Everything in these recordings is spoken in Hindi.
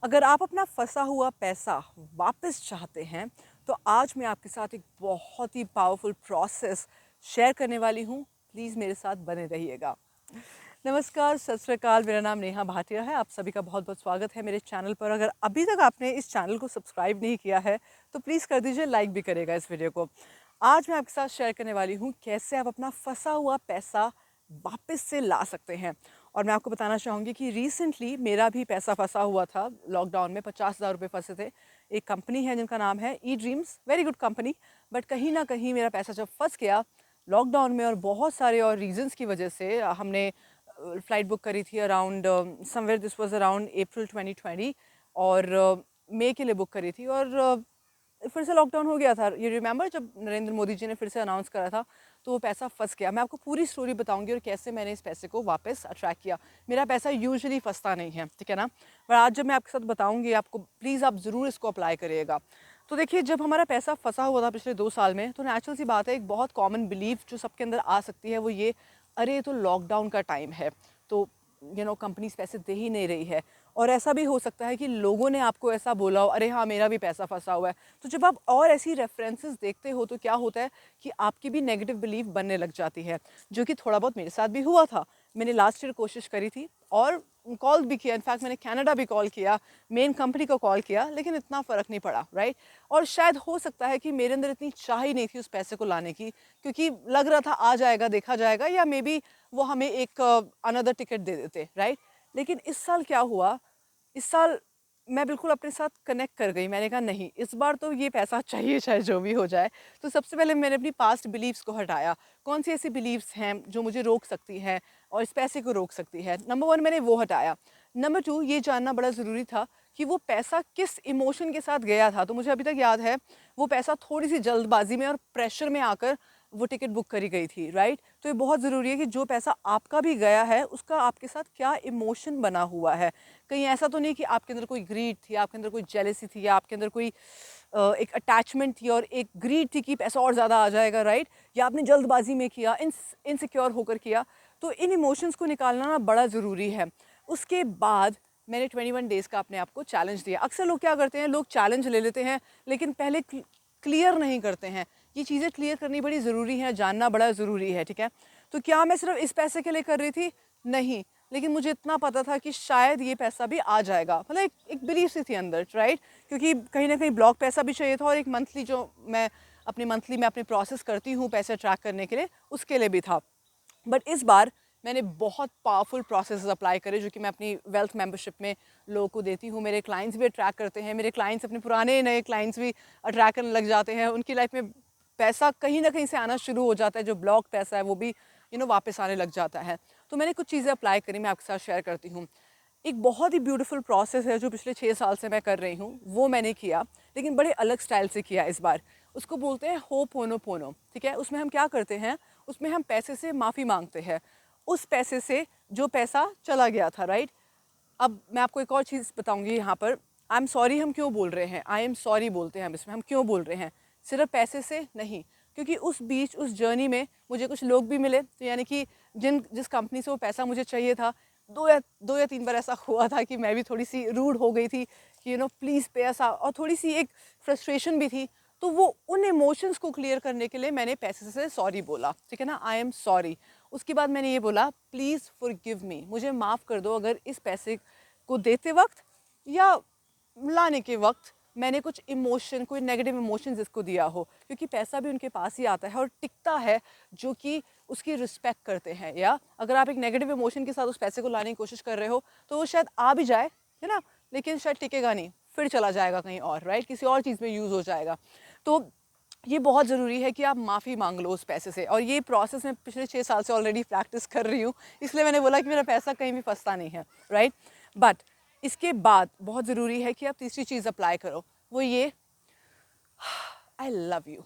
अगर आप अपना फंसा हुआ पैसा वापस चाहते हैं तो आज मैं आपके साथ एक बहुत ही पावरफुल प्रोसेस शेयर करने वाली हूँ। प्लीज़ मेरे साथ बने रहिएगा। नमस्कार, सत श्री अकाल। मेरा नाम नेहा भाटिया है। आप सभी का बहुत बहुत स्वागत है मेरे चैनल पर। अगर अभी तक आपने इस चैनल को सब्सक्राइब नहीं किया है तो प्लीज़ कर दीजिए, लाइक भी करेगा इस वीडियो को। आज मैं आपके साथ शेयर करने वाली हूँ कैसे आप अपना फंसा हुआ पैसा वापस से ला सकते हैं। और मैं आपको बताना चाहूँगी कि रिसेंटली मेरा भी पैसा फंसा हुआ था। लॉकडाउन में 50,000 रुपये फंसे थे। एक कंपनी है जिनका नाम है e dreams, very good company. But कहीं ना कहीं मेरा पैसा जब फंस गया लॉकडाउन में और बहुत सारे और रीजंस की वजह से, हमने फ़्लाइट बुक करी थी around somewhere this was around April 2020 और मई के लिए बुक करी थी। और फिर से लॉकडाउन हो गया था। ये रिमेंबर जब नरेंद्र मोदी जी ने फिर से अनाउंस करा था तो वो पैसा फंस गया। मैं आपको पूरी स्टोरी बताऊंगी और कैसे मैंने इस पैसे को वापस अट्रैक्ट किया। मेरा पैसा यूजुअली फंसता नहीं है, ठीक है ना। पर आज जब मैं आपके साथ बताऊंगी आपको, प्लीज़ आप ज़रूर इसको अप्लाई करिएगा। तो देखिए, जब हमारा पैसा फंसा हुआ था पिछले 2 साल में, तो नेचुरल सी बात है, एक बहुत कॉमन बिलीफ जो सबके अंदर आ सकती है वो ये, अरे ये तो लॉकडाउन का टाइम है तो कंपनीज पैसे दे ही नहीं रही है। और ऐसा भी हो सकता है कि लोगों ने आपको ऐसा बोला हो, अरे हाँ मेरा भी पैसा फंसा हुआ है। तो जब आप और ऐसी रेफरेंसेस देखते हो तो क्या होता है कि आपकी भी नेगेटिव बिलीफ बनने लग जाती है, जो कि थोड़ा बहुत मेरे साथ भी हुआ था। मैंने लास्ट ईयर कोशिश करी थी और कॉल भी किया, इनफैक्ट मैंने कनाडा भी कॉल किया, मेन कंपनी को कॉल किया, लेकिन इतना फ़र्क नहीं पड़ा, राइट। और शायद हो सकता है कि मेरे अंदर इतनी चाह ही नहीं थी उस पैसे को लाने की, क्योंकि लग रहा था आ जाएगा, देखा जाएगा, या मे बी वो हमें एक अनदर टिकट दे देते, राइट। लेकिन इस साल क्या हुआ, इस साल मैं बिल्कुल अपने साथ कनेक्ट कर गई। मैंने कहा नहीं, इस बार तो ये पैसा चाहिए, चाहे जो भी हो जाए। तो सबसे पहले मैंने अपनी पास्ट बिलीव्स को हटाया। कौन सी ऐसी बिलीव्स हैं जो मुझे रोक सकती हैं और इस पैसे को रोक सकती है, नंबर 1 मैंने वो हटाया। नंबर 2 ये जानना बड़ा ज़रूरी था कि वो पैसा किस इमोशन के साथ गया था। तो मुझे अभी तक याद है, वो पैसा थोड़ी सी जल्दबाजी में और प्रेशर में आकर वो टिकट बुक करी गई थी, राइट। तो ये बहुत ज़रूरी है कि जो पैसा आपका भी गया है उसका आपके साथ क्या इमोशन बना हुआ है। कहीं ऐसा तो नहीं कि आपके अंदर कोई ग्रीड थी, आपके अंदर कोई जेलेसी थी, या आपके अंदर कोई एक अटैचमेंट थी और एक ग्रीड थी कि पैसा और ज़्यादा आ जाएगा, राइट। या आपने जल्दबाजी में किया, इनसिक्योर होकर किया। तो इन इमोशंस को निकालना ना बड़ा ज़रूरी है। उसके बाद मैंने 21 डेज़ का अपने आप को चैलेंज दिया। अक्सर लोग क्या करते हैं, लोग चैलेंज ले लेते हैं लेकिन पहले क्लियर नहीं करते हैं। ये चीज़ें क्लियर करनी बड़ी ज़रूरी है, जानना बड़ा ज़रूरी है, ठीक है। तो क्या मैं सिर्फ इस पैसे के लिए कर रही थी? नहीं, लेकिन मुझे इतना पता था कि शायद ये पैसा भी आ जाएगा। मतलब एक बिलीफ सी थी अंदर, राइट। क्योंकि कहीं ना कहीं ब्लॉक पैसा भी चाहिए था और एक मंथली जो मैं मंथली में अपनी प्रोसेस करती हूँ पैसे ट्रैक करने के लिए, उसके लिए भी था। बट इस बार मैंने बहुत पावरफुल प्रोसेस अप्लाई करे, जो कि मैं अपनी वेल्थ मेंबरशिप में लोगों को देती हूँ। मेरे क्लाइंट्स भी अट्रैक्ट करते हैं, मेरे क्लाइंट्स अपने पुराने नए क्लाइंट्स भी अट्रैक्ट करने लग जाते हैं। उनकी लाइफ में पैसा कहीं ना कहीं से आना शुरू हो जाता है, जो ब्लॉक पैसा है वो भी वापस आने लग जाता है। तो मैंने कुछ चीज़ें अप्लाई करी, मैं आपके साथ शेयर करती हूँ। एक बहुत ही ब्यूटीफुल प्रोसेस है जो पिछले 6 साल से मैं कर रही हूँ, वो मैंने किया, लेकिन बड़े अलग स्टाइल से किया इस बार। उसको बोलते हैं होपोनोपोनो, ठीक है। उसमें हम क्या करते हैं, उसमें हम पैसे से माफ़ी मांगते हैं, उस पैसे से जो पैसा चला गया था, राइट। अब मैं आपको एक और चीज़ बताऊंगी यहाँ पर। आई एम सॉरी हम क्यों बोल रहे हैं, आई एम सॉरी बोलते हैं हम इसमें, हम क्यों बोल रहे हैं, सिर्फ पैसे से नहीं। क्योंकि उस बीच, उस जर्नी में मुझे कुछ लोग भी मिले, तो यानी कि जिस कंपनी से वो पैसा मुझे चाहिए था, दो या तीन बार ऐसा हुआ था कि मैं भी थोड़ी सी रूड हो गई थी कि प्लीज़ पे ऐसा, और थोड़ी सी एक फ्रस्ट्रेशन भी थी। तो वो उन इमोशंस को क्लियर करने के लिए मैंने पैसे से सॉरी बोला, ठीक है ना, आई एम सॉरी। उसके बाद मैंने ये बोला, प्लीज़ फॉरगिव मी, मुझे माफ़ कर दो अगर इस पैसे को देते वक्त या लाने के वक्त मैंने कुछ इमोशन, कोई नेगेटिव इमोशंस इसको दिया हो। क्योंकि पैसा भी उनके पास ही आता है और टिकता है जो कि उसकी रिस्पेक्ट करते हैं। या अगर आप एक नेगेटिव इमोशन के साथ उस पैसे को लाने की कोशिश कर रहे हो तो वो शायद आ भी जाए, है ना, लेकिन शायद टिकेगा नहीं, फिर चला जाएगा कहीं और, राइट, किसी और चीज़ में यूज़ हो जाएगा। तो ये बहुत ज़रूरी है कि आप माफ़ी मांग लो उस पैसे से। और ये प्रोसेस मैं पिछले 6 साल से ऑलरेडी प्रैक्टिस कर रही हूँ, इसलिए मैंने बोला कि मेरा पैसा कहीं भी फंसता नहीं है, राइट। बट इसके बाद बहुत ज़रूरी है कि आप तीसरी चीज़ अप्लाई करो, वो ये, आई लव यू।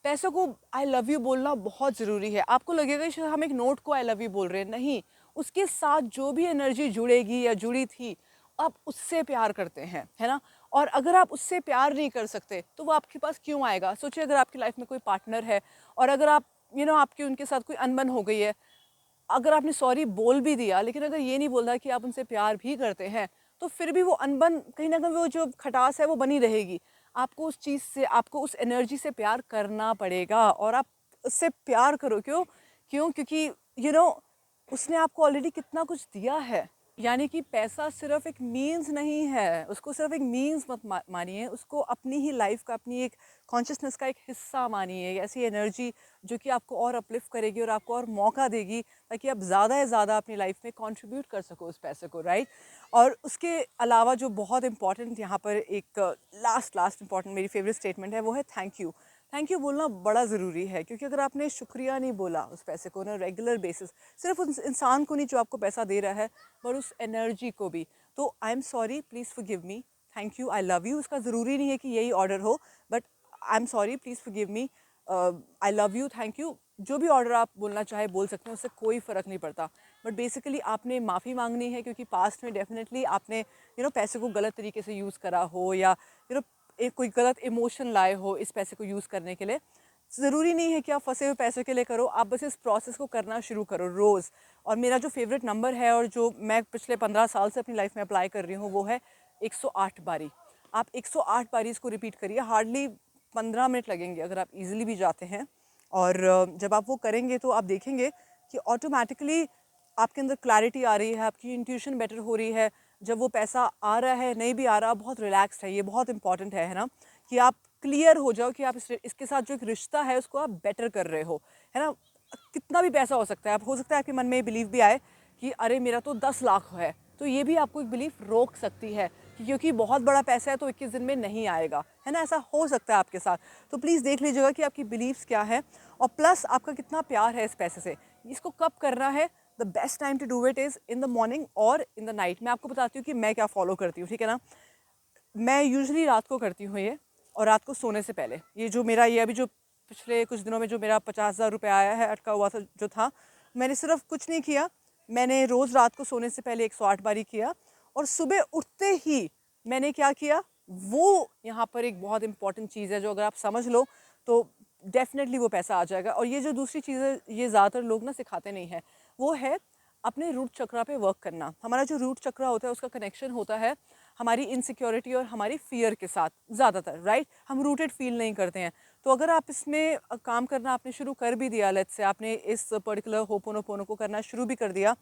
पैसों को आई लव यू बोलना बहुत ज़रूरी है। आपको लगेगा कि हम एक नोट को आई लव यू बोल रहे हैं, नहीं, उसके साथ जो भी एनर्जी जुड़ेगी या जुड़ी थी, आप उससे प्यार करते हैं, है ना। और अगर आप उससे प्यार नहीं कर सकते तो वो आपके पास क्यों आएगा। सोचिए, अगर आपकी लाइफ में कोई पार्टनर है और अगर आप आपकी उनके साथ कोई अनबन हो गई है, अगर आपने सॉरी बोल भी दिया लेकिन अगर ये नहीं बोल रहा कि आप उनसे प्यार भी करते हैं, तो फिर भी वो अनबन कहीं ना कहीं वो जो खटास है वो बनी रहेगी। आपको उस चीज़ से, आपको उस एनर्जी से प्यार करना पड़ेगा, और आप उससे प्यार करो। क्यों? क्योंकि उसने आपको ऑलरेडी कितना कुछ दिया है। यानी कि पैसा सिर्फ एक मीन्स नहीं है, उसको सिर्फ एक मीन्स मत मानिए, उसको अपनी ही लाइफ का, अपनी एक कॉन्शियसनेस का एक हिस्सा मानिए। ऐसी एनर्जी जो कि आपको और अपलिफ्ट करेगी और आपको और मौका देगी ताकि आप ज़्यादा से ज़्यादा अपनी लाइफ में कंट्रीब्यूट कर सको उस पैसे को, राइट। और उसके अलावा जो बहुत इंपॉर्टेंट यहाँ पर एक लास्ट इंपॉर्टेंट मेरी फेवरेट स्टेटमेंट है, वो है थैंक यू। थैंक यू बोलना बड़ा ज़रूरी है, क्योंकि अगर आपने शुक्रिया नहीं बोला उस पैसे को ना रेगुलर बेसिस, सिर्फ उस इंसान को नहीं जो आपको पैसा दे रहा है, पर उस एनर्जी को भी, तो I am sorry, please forgive me, thank you, I love you. उसका ज़रूरी नहीं है कि यही ऑर्डर हो, but I am sorry, please forgive me, I love you, thank you, जो भी ऑर्डर आप बोलना चाहे बोल सकते हैं, उससे कोई फ़र्क नहीं पड़ता। बट बेसिकली आपने माफ़ी मांगनी है, क्योंकि पास्ट में डेफिनेटली आपने पैसे को गलत तरीके से यूज़ करा हो, या एक कोई गलत इमोशन लाए हो इस पैसे को यूज़ करने के लिए। ज़रूरी नहीं है कि आप फंसे हुए पैसे के लिए करो, आप बस इस प्रोसेस को करना शुरू करो रोज़। और मेरा जो फेवरेट नंबर है और जो मैं पिछले 15 साल से अपनी लाइफ में अप्लाई कर रही हूँ, वो है 108 बारी। आप 108 बारी इसको रिपीट करिए, हार्डली 15 मिनट लगेंगे अगर आप इजीली भी जाते हैं। और जब आप वो करेंगे तो आप देखेंगे कि ऑटोमेटिकली आपके अंदर क्लैरिटी आ रही है, आपकी इंट्यूशन बेटर हो रही है। जब वो पैसा आ रहा है, नहीं भी आ रहा, बहुत रिलैक्स्ड है। ये बहुत इंपॉर्टेंट है ना, कि आप क्लियर हो जाओ कि आप इसके साथ जो एक रिश्ता है उसको आप बेटर कर रहे हो, है ना। कितना भी पैसा हो सकता है, आप हो सकता है आपके मन में बिलीव भी आए कि अरे मेरा तो 10 लाख है, तो ये भी आपको एक बिलीफ रोक सकती है, क्योंकि बहुत बड़ा पैसा है तो 21 दिन में नहीं आएगा, है ना। ऐसा हो सकता है आपके साथ। तो प्लीज़ देख लीजिएगा कि आपकी बिलीव्स क्या है, और प्लस आपका कितना प्यार है इस पैसे से। इसको कब करना है? The best time to do it is in the morning और इन द नाइट। मैं आपको बताती हूँ कि मैं क्या फॉलो करती हूँ, ठीक है ना। मैं यूजुअली रात को करती हूँ ये, और रात को सोने से पहले। ये जो मेरा ये अभी जो पिछले कुछ दिनों में जो मेरा 50,000 रुपये आया है, अटका हुआ था जो था, मैंने सिर्फ कुछ नहीं किया, मैंने रोज़ रात को सोने से पहले 108 बारी किया, और सुबह उठते ही मैंने क्या किया, वो यहाँ पर एक बहुत इंपॉर्टेंट चीज़ है जो अगर आप समझ लो तो डेफिनेटली वो पैसा आ जाएगा। और ये जो दूसरी चीज़ है, ये ज़्यादातर लोग ना सिखाते नहीं हैं, वो है अपने रूट चक्रा पे वर्क करना। हमारा जो रूट चक्रा होता है उसका कनेक्शन होता है हमारी इनसिक्योरिटी और हमारी फियर के साथ ज़्यादातर, राइट। हम रूटेड फील नहीं करते हैं। तो अगर आप इसमें काम करना आपने शुरू कर भी दिया, लेट्स से आपने इस पर्टिकुलर होपोनोपोनो को करना शुरू भी कर दिया,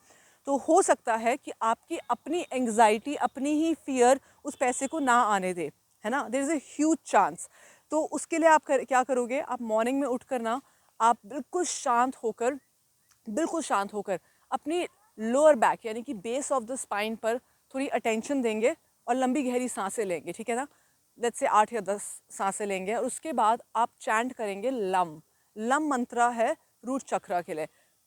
तो हो सकता है कि आपकी अपनी एंग्जाइटी, अपनी ही फियर उस पैसे को ना आने दे, है ना। There is a huge chance. तो उसके लिए आप क्या करोगे, आप मॉर्निंग में उठ कर ना, आप बिल्कुल शांत होकर अपनी लोअर बैक यानी कि बेस ऑफ द स्पाइन पर थोड़ी अटेंशन देंगे, और लंबी गहरी सांसें लेंगे, ठीक है ना। लेट्स से 8 या 10 सांसें लेंगे, और उसके बाद आप चैंट करेंगे लम। लम मंत्रा है रूट चक्रा के लिए।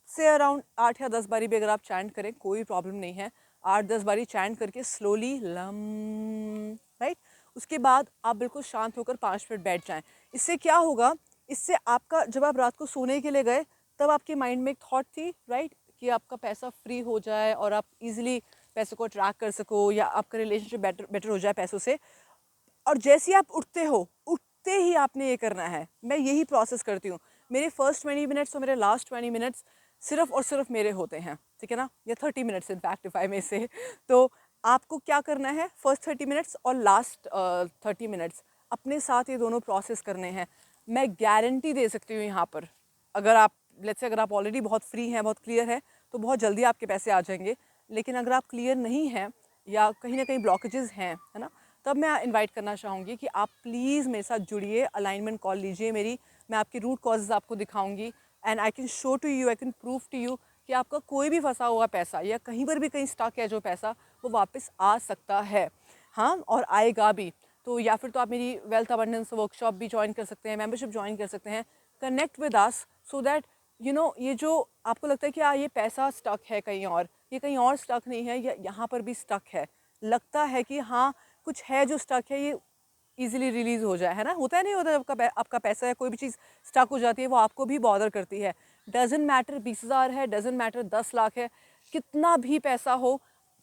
से अराउंड 8 या 10 बारी भी अगर आप चैंट करें कोई प्रॉब्लम नहीं है। 8-10 बारी चैंट करके स्लोली लम, राइट। उसके बाद आप बिल्कुल शांत होकर 5 मिनट बैठ जाएं। इससे क्या होगा, इससे आपका जब आप रात को सोने के लिए गए तब आपके माइंड में एक थॉट थी, राइट, कि आपका पैसा फ्री हो जाए और आप इजीली पैसों को ट्रैक कर सको, या आपका रिलेशनशिप बेटर हो जाए पैसों से। और जैसे ही आप उठते ही आपने ये करना है। मैं यही प्रोसेस करती हूँ। मेरे फर्स्ट 20 मिनट्स और मेरे लास्ट 20 मिनट्स सिर्फ और सिर्फ मेरे होते हैं, ठीक है ना, या 30 मिनट्स इनफैक्ट इफ आई में से। तो आपको क्या करना है, फर्स्ट 30 मिनट्स और लास्ट 30 मिनट्स अपने साथ ये दोनों प्रोसेस करने हैं। मैं गारंटी दे सकती हूँ यहाँ पर, अगर आप लेट्स से अगर आप ऑलरेडी बहुत फ्री हैं, बहुत क्लियर है, तो बहुत जल्दी आपके पैसे आ जाएंगे। लेकिन अगर आप क्लियर नहीं हैं या कहीं ना कहीं ब्लॉकेजेस हैं, है ना, तब मैं इनवाइट करना चाहूँगी कि आप प्लीज़ मेरे साथ जुड़िए, अलाइनमेंट कॉल लीजिए मेरी। मैं आपकी रूट कॉजेज़ आपको दिखाऊंगी, and I can show to you, I can prove to you कि आपका कोई भी फंसा हुआ पैसा या कहीं पर भी कहीं स्टक है जो पैसा, वो वापस आ सकता है, हाँ, और आएगा भी। तो या फिर तो आप मेरी वेल्थ अबंडेंस वर्कशॉप भी ज्वाइन कर सकते हैं, मेंबरशिप ज्वाइन कर सकते हैं। Connect with us so that ये जो आपको लगता है कि ये पैसा स्टक है कहीं और, ये कहीं और स्टक नहीं है, या यहाँ पर भी स्टक है, लगता है कि हाँ कुछ है जो स्टक है, ये इजीली रिलीज़ हो जाए, है ना। होता है, नहीं होता, आपका पैसा है, कोई भी चीज़ स्टक हो जाती है, वो आपको भी बॉदर करती है। डजेंट मैटर 20,000 है, डजेंट मैटर 10 लाख है, कितना भी पैसा हो,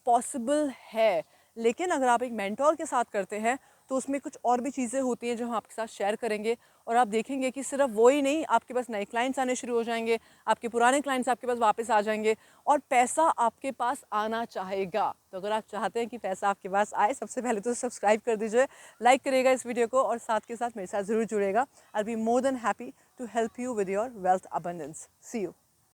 पॉसिबल है। लेकिन अगर आप एक मेंटोर के साथ करते हैं तो उसमें कुछ और भी चीज़ें होती हैं जो हम आपके साथ शेयर करेंगे, और आप देखेंगे कि सिर्फ वो ही नहीं, आपके पास नए क्लाइंट्स आने शुरू हो जाएंगे, आपके पुराने क्लाइंट्स आपके पास वापस आ जाएंगे और पैसा आपके पास आना चाहेगा। तो अगर आप चाहते हैं कि पैसा आपके पास आए, सबसे पहले तो सब्सक्राइब कर दीजिए, लाइक करिएगा इस वीडियो को, और साथ के साथ मेरे साथ ज़रूर जुड़ेगा। I will be more than happy to help you with your wealth abundance. See you.